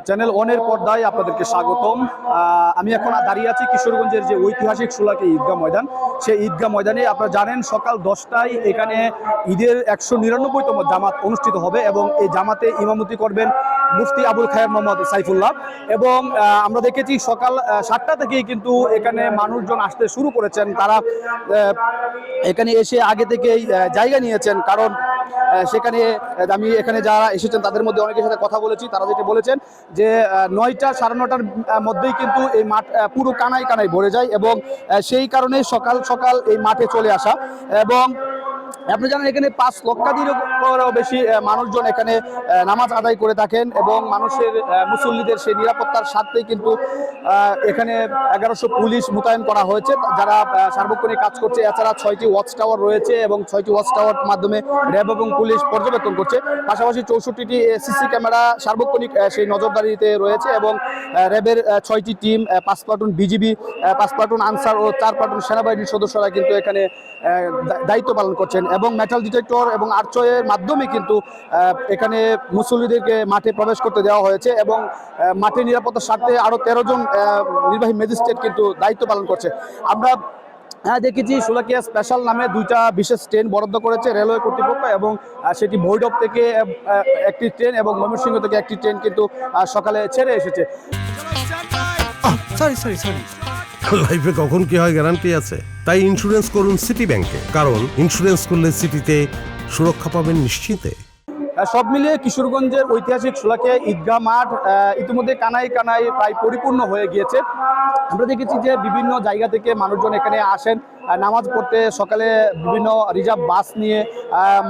Channel ওয়ানের পর্দায় আপনাদেরকে স্বাগতম। আমি এখন দাঁড়িয়ে আছি কিশোরগঞ্জের যে ঐতিহাসিক শোলাকিয়া ঈদগাহ ময়দান, সেই ঈদগাহ ময়দানে আপনারা জানেন সকাল 10টায় এখানে ঈদের 199তম জামাত অনুষ্ঠিত হবে এবং এই জামাতে ইমামতি করবেন মুফতি আবুল খায়ের মোহাম্মদ সাইফুল্লাহ। এবং আমরা দেখেছি সকাল 7টা থেকেই কিন্তু এখানে মানুষজন আসতে শুরু করেছেন। তারা এখানে এসে আগে থেকেই জায়গা নিয়েছেন, কারণ সেখানে আমি এখানে যারা এসেছেন তাদের মধ্যে অনেকের সাথে কথা বলেছি। তারা যেটা বলেছেন যে 9টা সাড়ে 9টার মধ্যেই কিন্তু এই মাঠ পুরো কানায় কানায় ভরে যায় এবং সেই কারণে সকাল সকাল এই মাঠে চলে আসা। এবং আপনি জানেন এখানে 5 লক্ষাধিকেরও বেশি মানুষজন এখানে নামাজ আদায় করে থাকেন এবং মানুষের মুসল্লিদের সেই নিরাপত্তার স্বার্থেই কিন্তু এখানে 1100 পুলিশ মোতায়েন করা হয়েছে, যারা সার্বক্ষণিক কাজ করছে। এছাড়া 6টি ওয়াচ টাওয়ার রয়েছে এবং 6টি ওয়াচ টাওয়ার মাধ্যমে র্যাব এবং পুলিশ পর্যবেক্ষণ করছে। পাশাপাশি 64টি সিসি ক্যামেরা সার্বক্ষণিক সেই নজরদারিতে রয়েছে এবং র্যাবের 6টি team, 5 platoon BGB, 5 platoon Ansar ও 4 প্লাটুন সেনাবাহিনীর সদস্যরা কিন্তু এখানে দায়িত্ব পালন করছেন। এবং মেটাল ডিটেক্টর এবং আর্চওয়ের মাধ্যমে কিন্তু এখানে মুসল্লিদেরকে মাঠে প্রবেশ করতে দেওয়া হয়েছে এবং মাঠে নিরাপত্তার স্বার্থে আরও 13 জন নির্বাহী ম্যাজিস্ট্রেট কিন্তু দায়িত্ব পালন করছে। আমরা দেখেছি শোলাকিয়া স্পেশাল নামে 2টা বিশেষ ট্রেন বরাদ্দ করেছে রেলওয়ে কর্তৃপক্ষ এবং সেটি ভৈরব থেকে একটি ট্রেন এবং ময়মনসিংহ থেকে একটি ট্রেন কিন্তু সকালে ছেড়ে এসেছে। লাইফে কখন কি হয় গ্যারান্টি আছে, তাই ইন্স্যুরেন্স করুন সিটি ব্যাংকে, কারণ ইন্স্যুরেন্স করলে সিটিতে সুরক্ষা পাবেন নিশ্চিন্তে। সব মিলিয়ে কিশোরগঞ্জের ঐতিহাসিক শোলাকিয়া ঈদগাহ মাঠ ইতিমধ্যে কানায় কানায় প্রায় পরিপূর্ণ হয়ে গিয়েছে। আমরা দেখেছি যে বিভিন্ন জায়গা থেকে মানুষজন এখানে আসেন নামাজ পড়তে। সকালে বিভিন্ন রিজার্ভ বাস নিয়ে,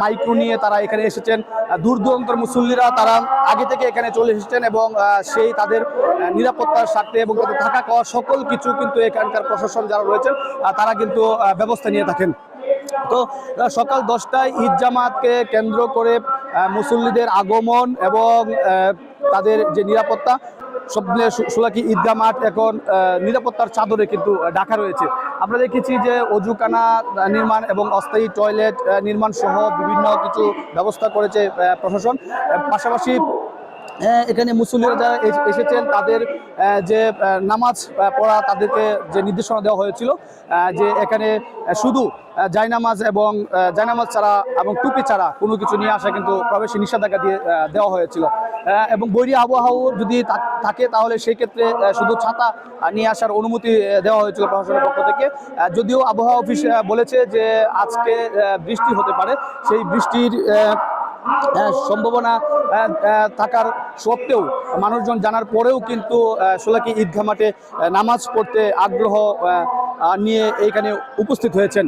মাইক্রো নিয়ে তারা এখানে এসেছেন। দূর দূরান্তর মুসল্লিরা তারা আগে থেকে এখানে চলে এসেছেন এবং সেই তাদের নিরাপত্তার স্বার্থে এবং তাদের থাকা খাওয়া সকল কিছু কিন্তু এখানকার প্রশাসন যারা রয়েছেন তারা কিন্তু ব্যবস্থা নিয়ে থাকেন। তো সকাল 10টায় ঈদ জামাতকে কেন্দ্র করে মুসল্লিদের আগমন এবং তাদের যে নিরাপত্তা, সব মিলিয়ে শোলাকিয়া ঈদগাহ মাঠ এখন নিরাপত্তার চাদরে কিন্তু ঢাকা রয়েছে। আমরা দেখেছি যে অজুখানা নির্মাণ এবং অস্থায়ী টয়লেট নির্মাণ সহ বিভিন্ন কিছু ব্যবস্থা করেছে প্রশাসন। পাশাপাশি এখানে মুসল্লিরা যারা এসেছেন তাদের যে নামাজ পড়া, তাদেরকে যে নির্দেশনা দেওয়া হয়েছিল যে এখানে শুধু জায়নামাজ এবং জায়নামাজ ছাড়া এবং টুপি ছাড়া কোনো কিছু নিয়ে আসা কিন্তু প্রবেশে নিষেধাজ্ঞা দিয়ে দেওয়া হয়েছিল। এবং বৈরী আবহাওয়া যদি থাকে তাহলে সেই ক্ষেত্রে শুধু ছাতা নিয়ে আসার অনুমতি দেওয়া হয়েছিল প্রশাসনের পক্ষ থেকে। যদিও আবহাওয়া অফিস বলেছে যে আজকে বৃষ্টি হতে পারে, সেই বৃষ্টির সম্ভাবনা থাকার সত্ত্বেও মানুষজন জানার পরেও কিন্তু শোলাকিয়া ঈদগাহ মাঠে নামাজ পড়তে আগ্রহ নিয়ে এইখানে উপস্থিত হয়েছেন।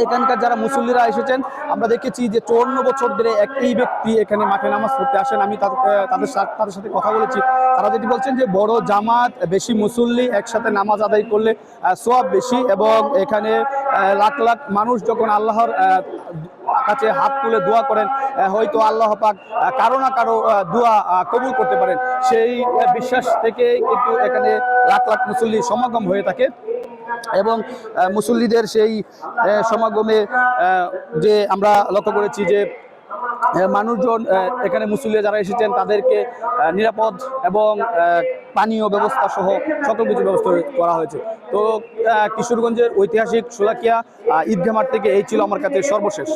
এখানকার যারা মুসল্লিরা এসেছেন আমরা দেখেছি যে 54 বছর ধরে একই ব্যক্তি এখানে মাঠে নামাজ পড়তে আসেন। আমি তাদের সাথে কথা বলেছি। তারা যেটি বলছেন যে বড় জামাত, বেশি মুসল্লি একসাথে নামাজ আদায় করলে সওয়াব বেশি এবং এখানে লাখ লাখ মানুষ যখন আল্লাহর কাছে হাত তুলে দোয়া করেন, হয়তো আল্লাহ পাক কারো না কারো দোয়া কবুল করতে পারেন। সেই বিশ্বাস থেকে কিন্তু এখানে লাখ লাখ মুসল্লি সমাগম হয়ে থাকে এবং মুসল্লিদের সেই সমাগমে যে আমরা লক্ষ্য করেছি যে মানুষজন এখানে মুসল্লি যারা এসেছেন তাদেরকে নিরাপদ এবং পানীয় ব্যবস্থা সহ সকল কিছু ব্যবস্থা করা হয়েছে। তো কিশোরগঞ্জের ঐতিহাসিক শোলাকিয়া ঈদগাহ মাঠ থেকে এই ছিল আমার কাছে সর্বশেষ।